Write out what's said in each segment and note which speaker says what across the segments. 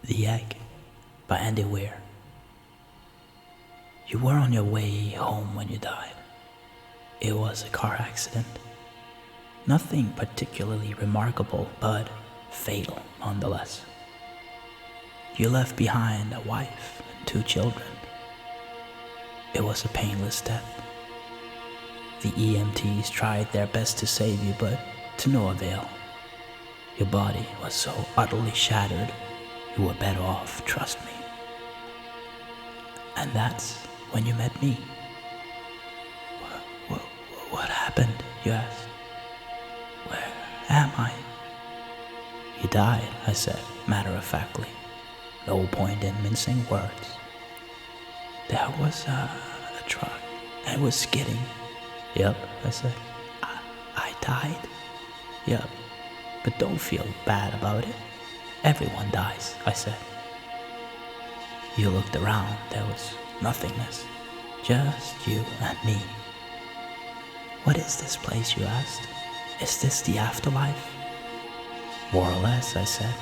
Speaker 1: The Egg by Andy Weir. You were on your way home when you died. It was a car accident. Nothing particularly remarkable, but fatal nonetheless. You left behind a wife and 2 children. It was a painless death. The EMTs tried their best to save you, but to no avail. Your body was so utterly shattered, you were better off, trust me. And that's when you met me. What happened, you asked? Where am I? You died, I said, matter-of-factly. No point in mincing words. There was a truck, and it was skidding. Yep, I said. I died? Yep, but don't feel bad about it. Everyone dies, I said. You looked around. There was nothingness. Just you and me. What is this place, you asked? Is this the afterlife? More or less, I said.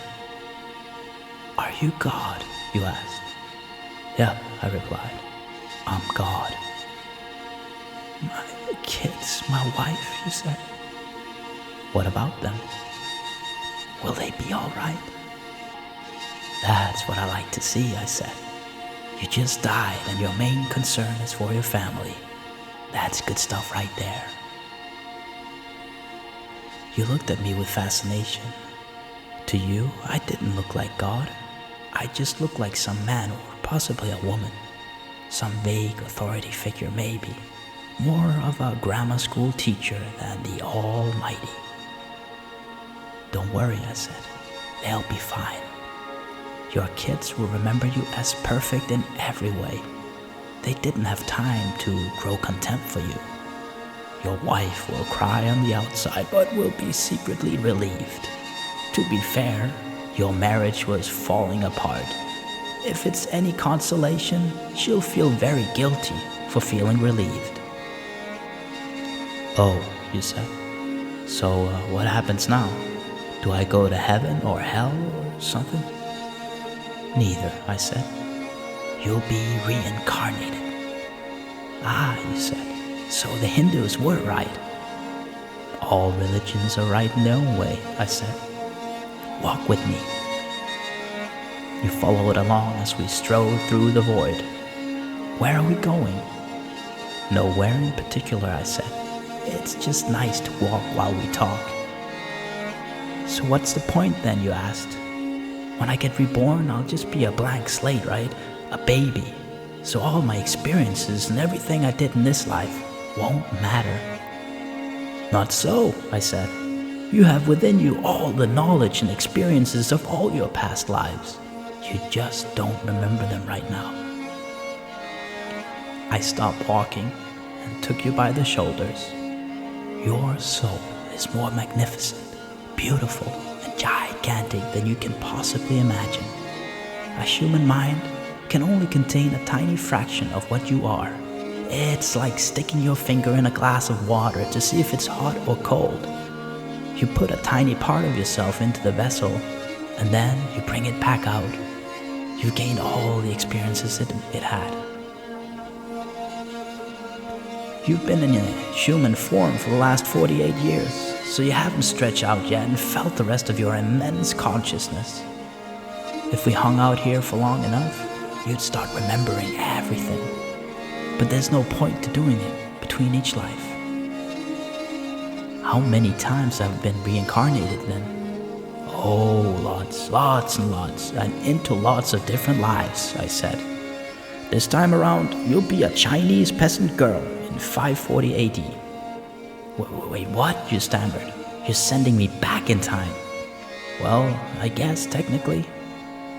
Speaker 1: Are you God, you asked. Yep, I replied. I'm God. My kids, my wife, you said. What about them? Will they be all right? That's what I like to see, I said. You just died and your main concern is for your family. That's good stuff right there. You looked at me with fascination. To you, I didn't look like God. I just looked like some man or possibly a woman. Some vague authority figure, maybe. More of a grammar school teacher than the Almighty. Don't worry, I said. They'll be fine. Your kids will remember you as perfect in every way. They didn't have time to grow contempt for you. Your wife will cry on the outside, but will be secretly relieved. To be fair, your marriage was falling apart. If it's any consolation, she'll feel very guilty for feeling relieved. Oh, you said. So what happens now? Do I go to heaven or hell or something? Neither, I said. You'll be reincarnated. Ah, you said. So the Hindus were right. All religions are right in their own way, I said. Walk with me. You followed along as we strode through the void. Where are we going? Nowhere in particular, I said. It's just nice to walk while we talk. So what's the point then, you asked? When I get reborn, I'll just be a blank slate, right? A baby. So all my experiences and everything I did in this life won't matter. Not so, I said. You have within you all the knowledge and experiences of all your past lives. You just don't remember them right now. I stopped walking and took you by the shoulders. Your soul is more magnificent, beautiful, and gigantic than you can possibly imagine. A human mind can only contain a tiny fraction of what you are. It's like sticking your finger in a glass of water to see if it's hot or cold. You put a tiny part of yourself into the vessel, and then you bring it back out. You gained all the experiences it had. You've been in a human form for the last 48 years, so you haven't stretched out yet and felt the rest of your immense consciousness. If we hung out here for long enough, you'd start remembering everything. But there's no point to doing it between each life. How many times have I been reincarnated then? Oh, lots and lots, and into lots of different lives, I said. This time around, you'll be a Chinese peasant girl in 540 AD. Wait, what? You stammered. You're sending me back in time. Well, I guess, technically.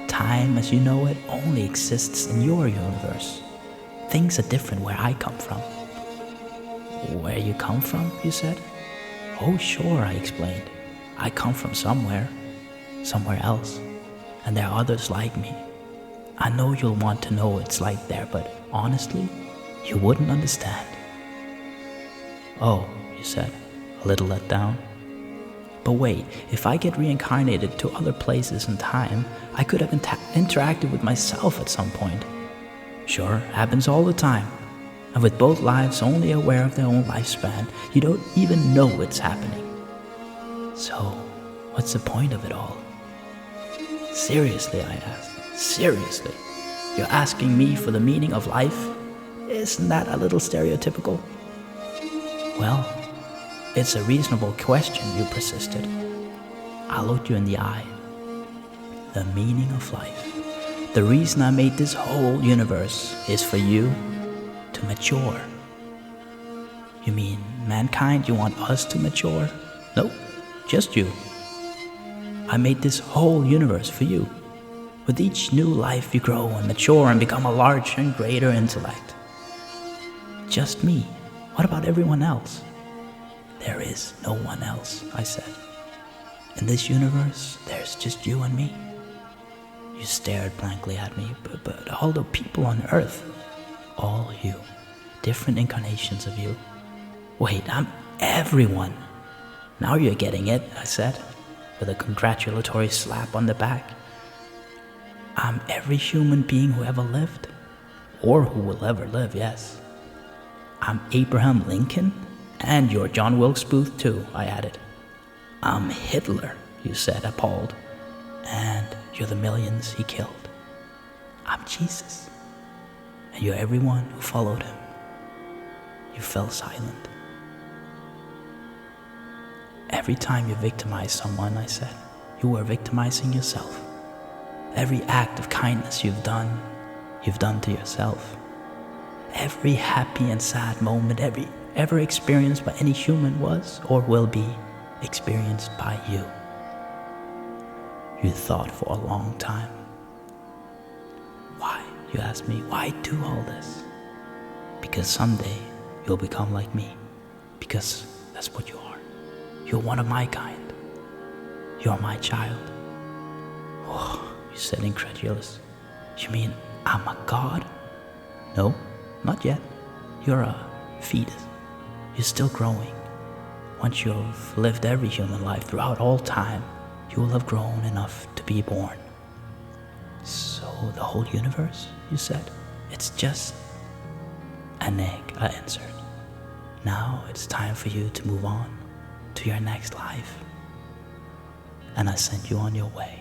Speaker 1: Time, as you know it, only exists in your universe. Things are different where I come from. Where you come from, you said? Oh, sure, I explained. I come from somewhere else, and there are others like me. I know you'll want to know it's like there, but honestly, you wouldn't understand. Oh, you said, a little let down. But wait, if I get reincarnated to other places in time, I could have interacted with myself at some point. Sure, happens all the time. And with both lives only aware of their own lifespan, you don't even know it's happening. So, what's the point of it all? Seriously, I asked. Seriously? You're asking me for the meaning of life? Isn't that a little stereotypical? Well, it's a reasonable question, you persisted. I looked you in the eye. The meaning of life. The reason I made this whole universe is for you to mature. You mean mankind, you want us to mature? Nope, just you. I made this whole universe for you. With each new life you grow and mature and become a larger and greater intellect. Just me. What about everyone else? There is no one else, I said. In this universe, there's just you and me. You stared blankly at me, but all the people on Earth, all you, different incarnations of you. Wait, I'm everyone. Now you're getting it, I said, with a congratulatory slap on the back. I'm every human being who ever lived, or who will ever live, yes. I'm Abraham Lincoln, and you're John Wilkes Booth too, I added. I'm Hitler, you said, appalled, and you're the millions he killed. I'm Jesus, and you're everyone who followed him. You fell silent. Every time you victimize someone, I said, you were victimizing yourself. Every act of kindness you've done to yourself. Every happy and sad moment ever experienced by any human was or will be experienced by you. You thought for a long time. Why, you asked me, why do all this? Because someday you'll become like me. Because that's what you are. You're one of my kind. You're my child. Oh, you said incredulous. You mean I'm a god? No, not yet. You're a fetus. You're still growing. Once you've lived every human life throughout all time, you will have grown enough to be born. So the whole universe, you said? It's just an egg, I answered. Now it's time for you to move on to your next life. And I sent you on your way.